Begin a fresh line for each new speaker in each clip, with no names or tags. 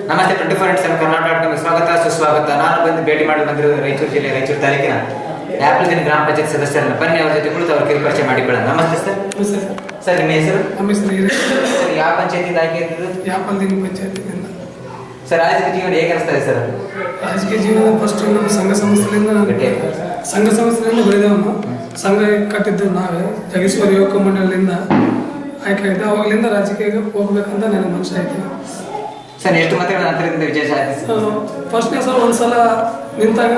ನಮಸ್ತೆ 24x7 ಕರ್ನಾಟಕ ಸ್ವಾಗತ ಸುಸ್ವಾಗತ. ನಾನು ಬಂದು ಭೇಟಿ ಮಾಡಲು ಬಂದಿರೋದು ರಾಯಚೂರು ಜಿಲ್ಲೆ ರಾಯಚೂರು ತಾಲೂಕಿನ ಆಪಲ್ದಿನ ಗ್ರಾಮ ಪಂಚಾಯತ್ ಸದಸ್ಯರನ್ನ. ಬನ್ನಿ ಅವ್ರ ಜೊತೆ ಕುಳಿತು ಅವ್ರ ಪರಿಚಯ ಮಾಡಿಕೊಳ್ಳೋಣ. ನಮಸ್ತೆ ಸರ್. ಸರ್ ನಿಮ್ಮ ಹೆಸರು? ಸರ್ ಯಾವ ಪಂಚಾಯತಿಯಿಂದ ಆಯ್ಕೆ ಇರ್ತದೆ?
ಆಪಲ್ದಿನ ಪಂಚಾಯತಿಯಿಂದ.
ಸರ್ ರಾಜಕೀಯ ಜೀವನ ಹೇಗೆ ಅನಿಸ್ತಾ ಇದೆ ಸರ್?
ರಾಜಕೀಯ ಜೀವನ ಫಸ್ಟ್ ನಮ್ಮ ಸಂಘ ಸಂಸ್ಥೆಯಿಂದ ಬೆಳೆದವನು. ಸಂಘ ಕಟ್ಟಿದ್ದು ನಾವೇ ಜಗೇಶ್ವರ ಯುವಕ ಮಂಡಳಿಯಿಂದ ಆಯ್ಕೆ ಆಗಿದೆ. ಅವಾಗಲಿಂದ ರಾಜಕೀಯಕ್ಕೆ ಹೋಗ್ಬೇಕಂತ ನನ್ನ ಮನಸ್ಸು ಆಯ್ತು.
ಸರ್ ಎಷ್ಟು ಮತಗಳ ಅಂತರದಿಂದ ವಿಜಯ ಸಾಧಿಸಿ?
ಫಸ್ಟ್ನೇ ಸಲ ಒಂದ್ಸಲ ನಿಂತಾಗ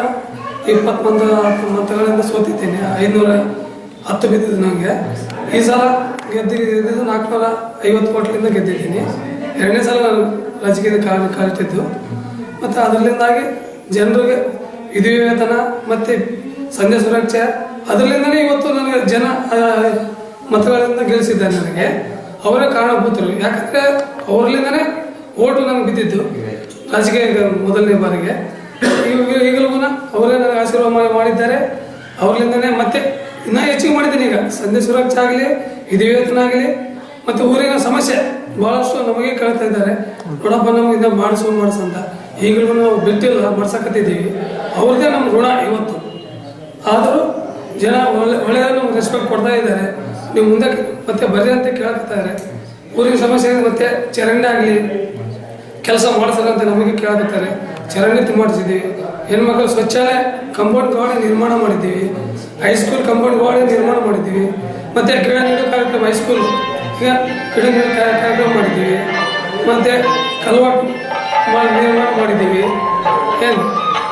21 ಮತಗಳಿಂದ ಸೋತಿದ್ದೀನಿ. 510 ಬಿದ್ದಿದ್ದು ನನಗೆ. ಈ ಸಲ ಗೆದ್ದಿದ್ದು 450 ಕೋಟಿಲಿಂದ ಗೆದ್ದಿದ್ದೀನಿ. ಎರಡನೇ ಸಲ ನಾನು ರಾಜಕೀಯದ ಕಾಲಿಟ್ಟಿದ್ದು. ಮತ್ತು ಅದರಿಂದಾಗಿ ಜನರಿಗೆ ವಿಧಿವೇತನ ಮತ್ತು ಸಂಧ್ಯಾ ಸುರಕ್ಷೆ ಅದರಿಂದನೇ ಇವತ್ತು ನನಗೆ ಜನ ಮತಗಳಿಂದ ಗೆಲ್ಲಿಸಿದ್ದಾರೆ. ನನಗೆ ಅವರೇ ಕಾರಣಭೂತರು. ಯಾಕಂದರೆ ಅವರಲ್ಲಿಂದನೇ ಓಟು ನನಗೆ ಬಿದ್ದಿದ್ದು ರಾಜಕೀಯ ಮೊದಲನೇ ಬಾರಿಗೆ. ಈಗಲೂ ಅವರೇ ನನಗೆ ಆಶೀರ್ವಾದ ಮಾಡಿದ್ದಾರೆ. ಅವರಿಂದನೇ ಮತ್ತೆ ಇನ್ನೂ ಹೆಚ್ಚಿಗೆ ಮಾಡಿದ್ದೀನಿ. ಈಗ ಸಂಧ್ಯಾ ಸುರಕ್ಷೆ ಆಗಲಿ, ವಿಧಿವೇತನ ಆಗಲಿ, ಮತ್ತು ಊರಿನ ಸಮಸ್ಯೆ ಭಾಳಷ್ಟು ನಮಗೆ ಕೇಳ್ತಾ ಇದ್ದಾರೆ. ನೋಡಪ್ಪ ನಮಗಿಂದ ಮಾಡಿಸು ಅಂತ. ಈಗಲೂ ನಾವು ಬಿಟ್ಟಿಲ್ಲ, ಮಾಡ್ಸಕತ್ತಿದ್ದೀವಿ. ಅವ್ರದ್ದೇ ನಮ್ಮ ಋಣ ಇವತ್ತು. ಆದರೂ ಜನ ಒಳ್ಳೆಯ ನಮ್ಗೆ ರೆಸ್ಪೆಕ್ಟ್ ಕೊಡ್ತಾ ಇದ್ದಾರೆ. ನೀವು ಮುಂದೆ ಮತ್ತೆ ಬರ್ರಿ ಅಂತ ಕೇಳ್ತಾರೆ. ಊರಿನ ಸಮಸ್ಯೆ ಮತ್ತೆ ಚರಂಡಿ ಆಗಲಿ ಕೆಲಸ ಮಾಡಿಸೋದಂತ ನಮಗೆ ಕೇಳಕತ್ತಾರೆ. ಚರಂಡಿ ಮಾಡಿಸಿದ್ದೀವಿ. ಹೆಣ್ಮಕ್ಳು ಶೌಚಾಲಯ ಕಂಪೌಂಡ್ ಗೋಡೆ ನಿರ್ಮಾಣ ಮಾಡಿದ್ದೀವಿ. ಹೈಸ್ಕೂಲ್ ಕಂಪೌಂಡ್ ಗೋಡೆ ನಿರ್ಮಾಣ ಮಾಡಿದ್ದೀವಿ. ಮತ್ತು ಗಿಡ ನೀರು ಕಾರ್ಯಕ್ರಮ ಹೈಸ್ಕೂಲ್ ಈಗ ಗಿಡ ನೀರು ಕಾರ್ಯಕ್ರಮ ಮಾಡಿದ್ದೀವಿ. ಮತ್ತು ಕಲ್ವಾಟು ನಿರ್ಮಾಣ ಮಾಡಿದ್ದೀವಿ.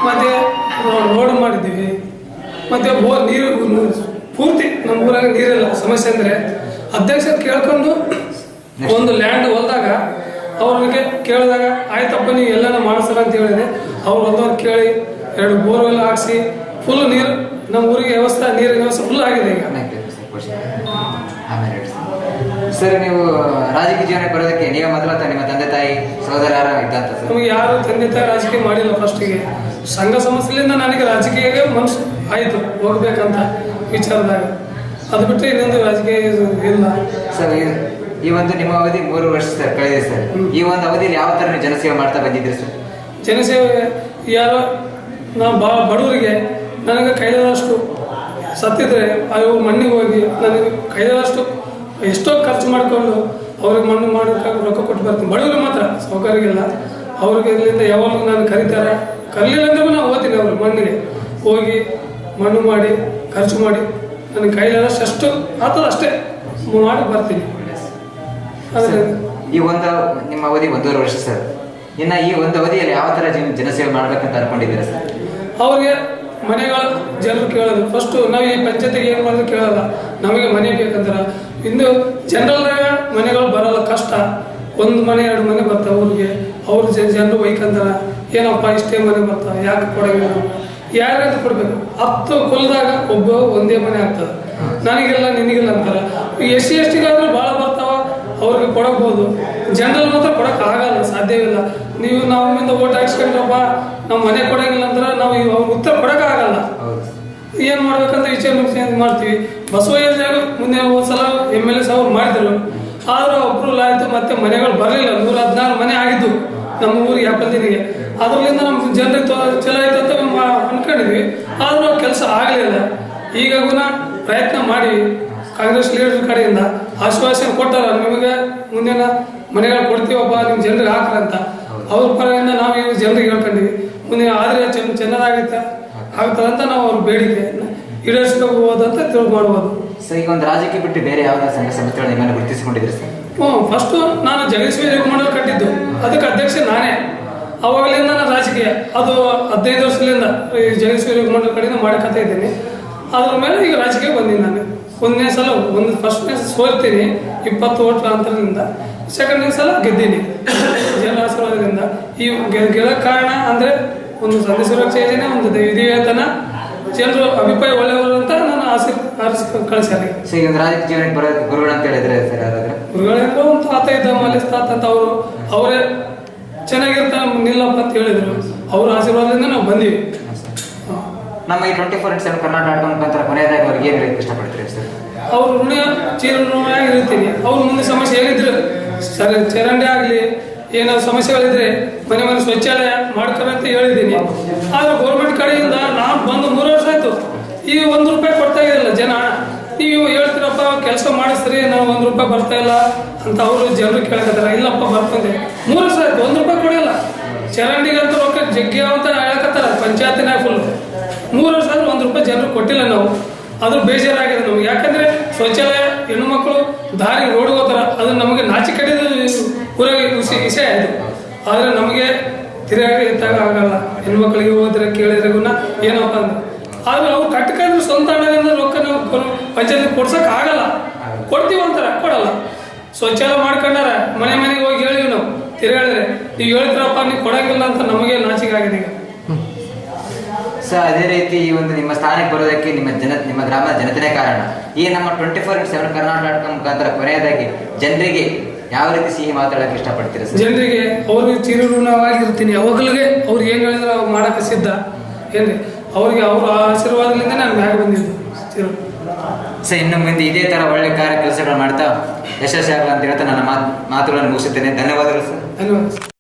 ಮತ್ತು ರೋಡ್ ಮಾಡಿದ್ದೀವಿ. ಮತ್ತು ನೀರು ಪೂರ್ತಿ ನಮ್ಮ ಊರಾಗ ನೀರಿಲ್ಲ. ಸಮಸ್ಯೆ ಅಂದರೆ ಅಧ್ಯಕ್ಷರು ಕೇಳ್ಕೊಂಡು ಒಂದು ಲ್ಯಾಂಡ್ ಹೊಲ್ದಾಗ ಅವ್ರಿಗೆ ಕೇಳಿದಾಗ ಆಯ್ತಪ್ಪ ನೀವು ಎಲ್ಲನ ಮಾಡಿಸ್ತಾರ ಅಂತ ಹೇಳಿದೆ. ಅವ್ರು ಹೊಲ್ದವ್ರು ಕೇಳಿ 2 ಬೋರ್ವೆಲ್ ಹಾಕ್ಸಿ ಫುಲ್ ನೀರು ನಮ್ಮ ಊರಿಗೆ ವ್ಯವಸ್ಥೆ, ನೀರಿನ ವ್ಯವಸ್ಥೆ ಫುಲ್ ಆಗಿದೆ ಈಗ.
ಸರ್ ನೀವು ರಾಜಕೀಯ ಜೀವನಕ್ಕೆ ಬರೋದಕ್ಕೆ ನೀವು ಮೊದಲ ನಿಮ್ಮ ತಂದೆ ತಾಯಿ ಸಹೋದರ ಇದ್ದಂತ?
ನಮಗೆ ಯಾರು ತಂದೆ ತಾಯಿ ರಾಜಕೀಯ ಮಾಡಿಲ್ಲ. ಫಸ್ಟಿಗೆ ಸಂಘ ಸಂಸ್ಥೆಯಿಂದ ನನಗೆ ರಾಜಕೀಯಕ್ಕೆ ಮನಸ್ಸು ಆಯಿತು ಹೋಗ್ಬೇಕಂತ ವಿಚಾರದಾಗ. ಅದು ಬಿಟ್ಟರೆ ಇನ್ನೊಂದು ರಾಜಕೀಯ ಇಲ್ಲ
ಸರ್. ಈ ಒಂದು ನಿಮ್ಮ ಅವಧಿ 3 ವರ್ಷ ಸರ್ ಕಳೆದಿದೆ ಸರ್. ಈ ಒಂದು ಅವಧಿಯಲ್ಲಿ ಯಾವ ಥರ ನೀವು ಜನಸೇವೆ ಮಾಡ್ತಾ ಬಂದಿದ್ದೀರಿ ಸರ್?
ಜನಸೇವೆ ಯಾರೋ ನಾವು ಬಡವರಿಗೆ ನನಗೆ ಕೈಲಾದಷ್ಟು ಸತ್ತಿದ್ರೆ ಅವ್ರ ಮಣ್ಣಿಗೆ ಹೋಗಿ ನನಗೆ ಕೈಲಾದಷ್ಟು ಎಷ್ಟೋ ಖರ್ಚು ಮಾಡಿಕೊಂಡು ಅವ್ರಿಗೆ ಮಣ್ಣು ಮಾಡೋಕ್ಕೆ ರೊಕ್ಕ ಕೊಟ್ಟು ಬರ್ತೀನಿ. ಬಡವರಿಗೆ ಮಾತ್ರ, ಸೌಕರ್ಯಗಿಲ್ಲ. ಅವ್ರಿಗೆ ಇಲ್ಲಿಂದ ಯಾವಾಗಲೂ ನಾನು ಕರೀತಾರೆ. ಕರೀಲಿಲ್ಲ ಅಂದ್ರೂ ನಾವು ಹೋಗ್ತೀನಿ. ಅವ್ರ ಮಣ್ಣಿಗೆ ಹೋಗಿ ಮಣ್ಣು ಮಾಡಿ ಖರ್ಚು ಮಾಡಿ ನನಗೆ ಕೈಲಾದಷ್ಟು ಎಷ್ಟು ಆಗ್ತದೆ ಅಷ್ಟೇ ಮಾಡಿ ಬರ್ತೀನಿ.
ಈ ಒಂದು ನಿಮ್ಮ ಅವಧಿ 1.5 ವರ್ಷ ಸರ್. ಇನ್ನು ಈ ಒಂದು ಅವಧಿಯಲ್ಲಿ ಯಾವ ಥರ ಜನಸೇವೆ ಮಾಡ್ಬೇಕಂತ ಅನ್ಕೊಂಡಿದ್ದೀರಾ ಸರ್?
ಅವ್ರಿಗೆ ಮನೆಗಳ ಜನರು ಕೇಳೋದು ಫಸ್ಟು. ನಾವು ಈ ಪಂಚಾಯತಿಗೆ ಏನು ಮಾಡೋದು ಕೇಳಲ್ಲ. ನಮಗೆ ಮನೆ ಬೇಕಂದ್ರೆ ಇಂದು ಜನರಲ್ದಾಗ ಮನೆಗಳು ಬರೋಲ್ಲ, ಕಷ್ಟ. 1 ಮನೆ 2 ಮನೆ ಬರ್ತಾವೆ ಊರಿಗೆ. ಅವ್ರ ಜನರು ಬೈಕಂತಾರ, ಏನಪ್ಪ ಇಷ್ಟೇ ಮನೆ ಬರ್ತಾವೆ, ಯಾಕೆ ಕೊಡಂಗಿಲ್ಲ? ಯಾರ್ಯಾರು ಕೊಡ್ಬೇಕು? 10 ಕುಲದಾಗ ಒಂದೇ ಮನೆ ಆಗ್ತದೆ. ನನಗೆಲ್ಲ ನಿನಗಿಲ್ಲ ಅಂತಾರೆ. SC STಗಾದ್ರೆ ಭಾಳ ಬರ್ತಾವ, ಅವ್ರಿಗೆ ಕೊಡಬಹುದು. ಜನರಲ್ ಮಾತ್ರ ಕೊಡೋಕೆ ಆಗಲ್ಲ, ಸಾಧ್ಯವಿಲ್ಲ. ನೀವು ನಮ್ಮಿಂದ ಓಟ್ ಹಾಕ್ಸ್ಕೊಂಡ್ರಪ್ಪ ನಾವು ಮನೆ ಕೊಡೋಂಗಿಲ್ಲ ಅಂದ್ರೆ ನಾವು ಅವ್ರಿಗೆ ಉತ್ತರ ಕೊಡೋಕೆ ಆಗಲ್ಲ. ಏನು ಮಾಡ್ಬೇಕಂತ ವಿಚಾರ ಮಾಡ್ತೀವಿ. ಬಸವ ಯೋಜನೆ ಮುಂದೆ ಸಲ MLA ಸಾವ್ರು ಮಾಡಿದ್ರು. ಆದರೂ ಅಪ್ರೂವಲ್ ಆಯಿತು. ಮತ್ತೆ ಮನೆಗಳು ಬರಲಿಲ್ಲ. 116 ಮನೆ ಆಗಿದ್ದು ನಮ್ಮ ಊರಿಗೆ ಆಪಲ್ದಿನಿಗೆ. ಅದರಿಂದ ನಮ್ಮ ಜನರಿಗೆ ಚಲೋ ಆಯ್ತು ಅಂತ ಅನ್ಕೊಂಡಿದ್ವಿ. ಆದರೂ ಕೆಲಸ ಆಗಲಿಲ್ಲ. ಈಗ ಪ್ರಯತ್ನ ಮಾಡಿ ಕಾಂಗ್ರೆಸ್ ಲೀಡರ್ ಕಡೆಯಿಂದ ಆಶ್ವಾಸನೆ ಕೊಟ್ಟಾರ, ನಿಮಗೆ ಮುಂದಿನ ಮನೆಗಳು ಕೊಡ್ತೀವಪ್ಪ ನಿಮ್ಮ ಜನರಿಗೆ ಹಾಕ್ರಂತ. ಅವ್ರ ಪರದಿಂದ ನಾವು ಈಗ ಜನರಿಗೆ ಹೇಳ್ಕೊಂಡಿವಿ. ಮುಂದೆ ಆದರೆ ಚೆನ್ನಾಗುತ್ತೆ ಆಗ್ತದಂತ ನಾವು ಅವ್ರ ಬೇಡಿಕೆ ಈಡೇರಿಸ್ಕೋಬೋದಂತ ಮಾಡ್ಬೋದು
ಸರ್. ಈಗ ಒಂದು ರಾಜಕೀಯ ಬಿಟ್ಟು ಬೇರೆ ಯಾವ ಸಂಘ ಸಂಸ್ಥೆಗಳು ನಿಮ್ಮನ್ನು ಗುರುತಿಸಿಕೊಂಡಿದ್ರಿ ಸರ್?
ಫಸ್ಟು ನಾನು ಜಗೇಶ್ವರ ಯುವಕ ಮಂಡಳಿ ಕಟ್ಟಿದ್ದು, ಅದಕ್ಕೆ ಅಧ್ಯಕ್ಷ ನಾನೇ. ಅವಾಗಲಿಂದ ನಾನು ರಾಜಕೀಯ ಅದು 15 ವರ್ಷದಿಂದ ಈ ಜಗೇಶ್ವರ ಯುವಕ ಮಂಡಳಿ ಕಡೆಯಿಂದ ಮಾಡಕತ್ತಾ ಇದ್ದೀನಿ. ಅದ್ರ ಮೇಲೆ ಈಗ ರಾಜಕೀಯ ಬಂದೀನಿ ನಾನು. ಫಸ್ಟ್ನೇ ಸೋಲ್ತೀನಿ 20 ಓಟ್ల ಅಂತರದಿಂದ. ಸೆಕೆಂಡ್ನೇ ಸಲ ಗೆದ್ದೀನಿ ಜನ ಆಶೀರ್ವಾದದಿಂದ. ಈ ಗೆಲ್ಲೋ ಕಾರಣ ಅಂದರೆ ಒಂದು ಸಂಧ್ಯಾ ಸುರಕ್ಷೆ ಯೋಜನೆ, ಒಂದು ವಿಧಿವೇತನ, ಜನರು ಅಭಿಪ್ರಾಯ ಒಳ್ಳೆಯವರು ಅಂತ ನಾನು ಕಳಿಸ್ಯಾರ.
ಸೊ ಈಗ ರಾಜಕೀಯ ಜೀವನಕ್ಕೆ ಬರೋ ಗುರುಗಳು ಅಂತ ಹೇಳಿದ್ರೆ ಸರ್ ಯಾರಾದ್ರೆ?
ಗುರುಗಳಿಂದ ಒಂದು ತಾತ ಇದ್ದ ಮಲ್ಲೇಶ್ ತಾತ ಅಂತ ಅವರೇ ಚೆನ್ನಾಗಿರ್ತಾನೆ ನಿಲ್ಲಪ್ಪ ಅಂತ ಹೇಳಿದ್ರು. ಅವ್ರ ಆಶೀರ್ವಾದದಿಂದ ನಾವು ಬಂದೀವಿ.
ನಮ್ಮ ಈ 24x7 ಕರ್ನಾಟಕ ಮುಖಾಂತರ ಕೊನೆಯದಾಗಿ ಅವ್ರಿಗೆ ಏನು ಹೇಳಕ್ಕೆ ಇಷ್ಟಪಡ್ತೀರಿ ಸರ್?
ಅವ್ರ ಋಣಿಯಾಗಿರ್ತೀನಿ. ಅವ್ರ ಮುಂದೆ ಸಮಸ್ಯೆ ಏನಿದ್ರು ಚರಂಡಿ ಆಗಲಿ, ಏನಾದ್ರು ಸಮಸ್ಯೆಗಳಿದ್ರೆ ಮನೆ ಮನೆ ಶೌಚಾಲಯ ಮಾಡ್ತಾರೆ ಅಂತ ಹೇಳಿದ್ದೀನಿ. ಆದರೆ ಗೌರ್ಮೆಂಟ್ ಕಡೆಯಿಂದ ನಾನು ಬಂದು 3 ವರ್ಷ ಆಯಿತು, ಈಗ 1 ರೂಪಾಯಿ ಕೊಡ್ತಾ ಇರಲಿಲ್ಲ ಜನ. ನೀವು ಹೇಳ್ತೀರಪ್ಪ ಕೆಲಸ ಮಾಡಿಸ್ರಿ, ನಾವು 1 ರೂಪಾಯಿ ಬರ್ತಾ ಇಲ್ಲ ಅಂತ ಅವರು ಜನರು ಕೇಳಕತ್ತಾರ. ಇಲ್ಲಪ್ಪ ಬರ್ತದೆ, 3 ವರ್ಷ ಆಯ್ತು 1 ರೂಪಾಯಿ ಕೊಡಿಲ್ಲ. ಚರಂಡಿಗಂತೂ ರೊಕ್ಕ ಜಗ್ಗಿ ಅಂತ ಹೇಳಕತ್ತಾರ ಪಂಚಾಯತಿನಾಗ ಫುಲ್. 3 ವರ್ಷ ಆದ್ರೂ 1 ರೂಪಾಯಿ ಜನರು ಕೊಟ್ಟಿಲ್ಲ ನಾವು. ಅದು ಬೇಜಾರಾಗಿದೆ ನಮ್ಗೆ. ಯಾಕಂದ್ರೆ ಶೌಚಾಲಯ ಹೆಣ್ಣು ಮಕ್ಕಳು ದಾರಿ ರೋಡ್ ಹೋಗ್ತಾರ, ಅದು ನಮಗೆ ನಾಚಿಕೆಡಿದ ಊರಾಗ ವಿಷಯ ಆಯಿತು. ಆದರೆ ನಮಗೆ ತಿರುಗಾಡಿ ಎತ್ತಾಗ ಆಗಲ್ಲ. ಹೆಣ್ಮಕ್ಳಿಗೆ ಹೋದ್ರೆ ಕೇಳಿದ್ರೆ ಗುಣ ಏನಪ್ಪ ಅಂದ್ರೆ, ಆದ್ರೆ ಅವ್ರು ಕಟ್ಕೊಂಡ್ರೆ ಸ್ವಂತ ಹಣದಿಂದ ರೊಕ್ಕ ನಾವು ಪಂಚಾಯತ್ ಕೊಡ್ಸಕ್ ಆಗಲ್ಲ. ಕೊಡ್ತೀವಿ ಅಂತಾರ, ಕೊಡಲ್ಲ. ಶೌಚಾಲಯ ಮಾಡ್ಕೊಂಡಾರ, ಮನೆ ಮನೆಗೆ ಹೋಗಿ ಹೇಳಿವಿ ನಾವು. ತಿರುಗಾಡಿದ್ರೆ ನೀವು ಹೇಳ್ತೀರಪ್ಪ ನೀವು ಕೊಡಂಗಿಲ್ಲ ಅಂತ ನಮಗೆ ನಾಚಿಕೆ ಆಗಿದೆ ಈಗ.
ಸೊ ಅದೇ ರೀತಿ ಈ ಒಂದು ನಿಮ್ಮ ಸ್ಥಾನಕ್ಕೆ ಬರೋದಕ್ಕೆ ನಿಮ್ಮ ಗ್ರಾಮದ ಜನತೆನೇ ಕಾರಣ. ಈ ನಮ್ಮ 24/7 ಕರ್ನಾಟಕ ಮುಖಾಂತರ ಕೊನೆಯದಾಗಿ ಜನರಿಗೆ ಯಾವ ರೀತಿ ಸಿಹಿ ಮಾತಾಡಕ್ಕೆ ಇಷ್ಟಪಡ್ತೀರಾ ಸರ್?
ಜನರಿಗೆ ಅವ್ರಿಗೆ ಚಿರಋಣವಾಗಿರ್ತೀನಿ. ಅವಾಗಲಿಗೆ ಅವ್ರು ಏನು ಹೇಳಿದ್ರೆ ಅವ್ರು ಮಾಡಕ್ಕೆ ಸಿದ್ಧ ಏನ್ರಿ. ಅವ್ರಿಗೆ ಅವ್ರ ಆಶೀರ್ವಾದದಿಂದ ನಾನು ಮ್ಯಾಗ ಬಂದಿದ್ದು ಚಿರು.
ಸರ್ ಇನ್ನು ಮುಂದೆ ಇದೇ ತರ ಒಳ್ಳೆ ಕಾರ್ಯ ಕೆಲಸಗಳು ಮಾಡ್ತಾ ಯಶಸ್ವಿ ಆಗಲ್ಲ ಅಂತ ಹೇಳ್ತಾ ನನ್ನ ಮಾತುಗಳನ್ನು ಮುಗಿಸುತ್ತೇನೆ. ಧನ್ಯವಾದಗಳು ಸರ್.
ಧನ್ಯವಾದ.